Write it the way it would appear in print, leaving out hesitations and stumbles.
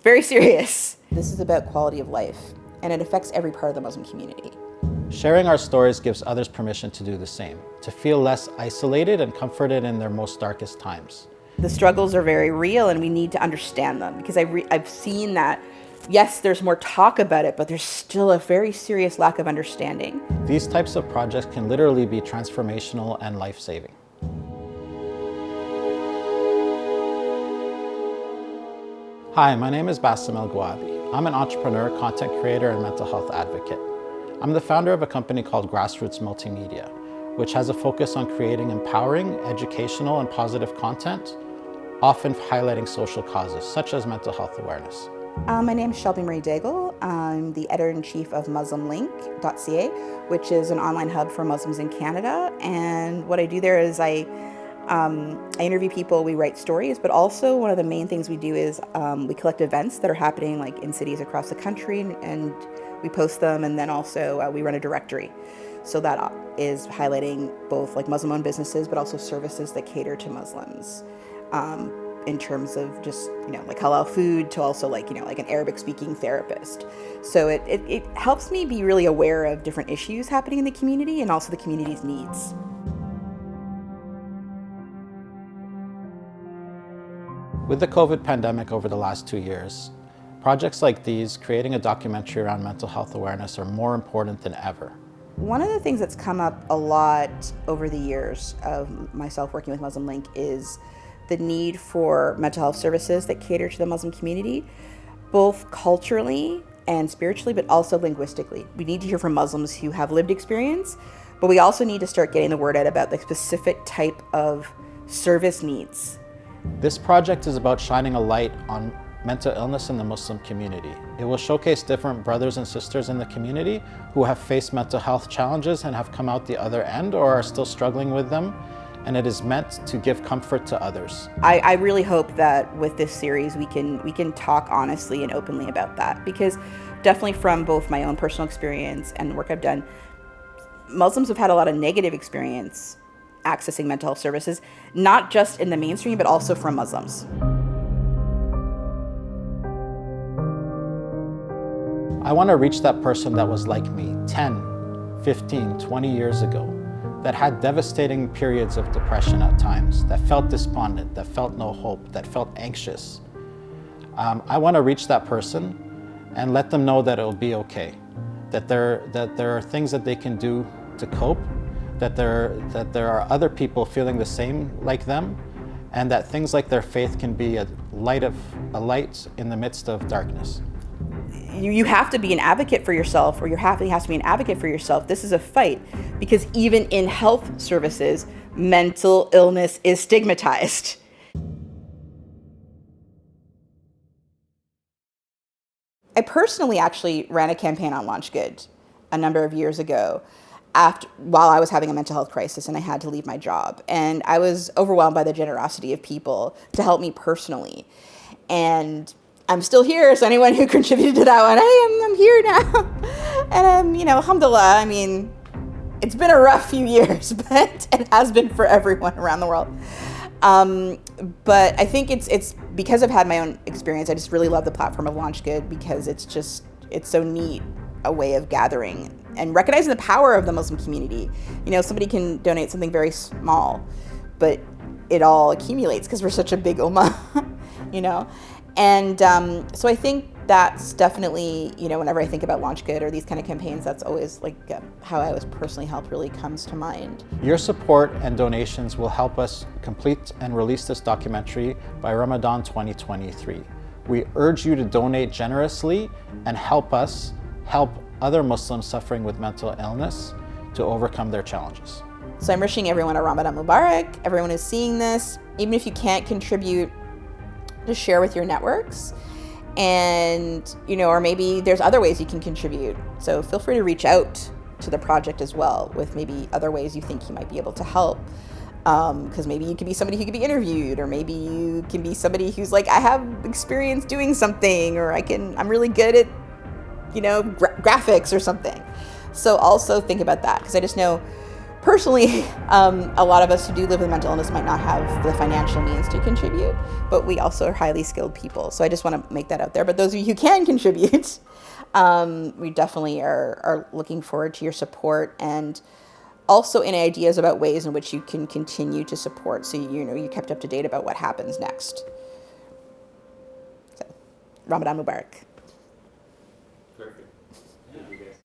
It's very serious. This is about quality of life, and it affects every part of the Muslim community. Sharing our stories gives others permission to do the same, to feel less isolated and comforted in their most darkest times. The struggles are very real, and we need to understand them, because I've seen that, yes, there's more talk about it, but there's still a very serious lack of understanding. These types of projects can literally be transformational and life-saving. Hi, my name is Bassem El Gwabi. I'm an entrepreneur, content creator, and mental health advocate. I'm the founder of a company called Grassroots Multimedia, which has a focus on creating empowering, educational, and positive content, often highlighting social causes, such as mental health awareness. My name is Shelby Marie Daigle. I'm the editor-in-chief of MuslimLink.ca, which is an online hub for Muslims in Canada. And what I do there is I interview people, we write stories, but also one of the main things we do is we collect events that are happening like in cities across the country, and we post them, and then also we run a directory. So that is highlighting both like Muslim-owned businesses, but also services that cater to Muslims. In terms of just, like halal food to also like an Arabic speaking therapist. So it helps me be really aware of different issues happening in the community and also the community's needs. With the COVID pandemic over the last 2 years, projects like these, creating a documentary around mental health awareness, are more important than ever. One of the things that's come up a lot over the years of myself working with Muslim Link is the need for mental health services that cater to the Muslim community, both culturally and spiritually, but also linguistically. We need to hear from Muslims who have lived experience, but we also need to start getting the word out about the specific type of service needs. This project is about shining a light on mental illness in the Muslim community. It will showcase different brothers and sisters in the community who have faced mental health challenges and have come out the other end or are still struggling with them. And it is meant to give comfort to others. I really hope that with this series we can talk honestly and openly about that, because definitely from both my own personal experience and the work I've done, Muslims have had a lot of negative experience accessing mental health services, not just in the mainstream, but also from Muslims. I want to reach that person that was like me 10, 15, 20 years ago, that had devastating periods of depression at times, that felt despondent, that felt no hope, that felt anxious. I want to reach that person and let them know that it'll be okay, that there are things that they can do to cope, that there are other people feeling the same like them, and that things like their faith can be a light in the midst of darkness. You have to be an advocate for yourself, or your family has to be an advocate for yourself. This is a fight, because even in health services, mental illness is stigmatized. I personally actually ran a campaign on LaunchGood a number of years ago while I was having a mental health crisis and I had to leave my job. And I was overwhelmed by the generosity of people to help me personally. And I'm still here, so anyone who contributed to that one, hey, I'm here now. And alhamdulillah, it's been a rough few years, but it has been for everyone around the world. But I think it's because I've had my own experience, I just really love the platform of LaunchGood, because it's so neat, a way of gathering and recognizing the power of the Muslim community. Somebody can donate something very small, but it all accumulates because we're such a big ummah, And so I think that's definitely, whenever I think about LaunchGood or these kind of campaigns, that's always like how I was personally helped really comes to mind. Your support and donations will help us complete and release this documentary by Ramadan 2023. We urge you to donate generously and help us help other Muslims suffering with mental illness to overcome their challenges. So I'm wishing everyone a Ramadan Mubarak, everyone who's seeing this, even if you can't contribute, to share with your networks, and or maybe there's other ways you can contribute. So feel free to reach out to the project as well with maybe other ways you think you might be able to help, because maybe you could be somebody who could be interviewed, or maybe you can be somebody who's like, I have experience doing something, or I'm really good at graphics or something. So also think about that, because I just know personally, a lot of us who do live with mental illness might not have the financial means to contribute, but we also are highly skilled people. So I just want to make that out there. But those of you who can contribute, we definitely are looking forward to your support, and also any ideas about ways in which you can continue to support, so you're kept up to date about what happens next. So, Ramadan Mubarak.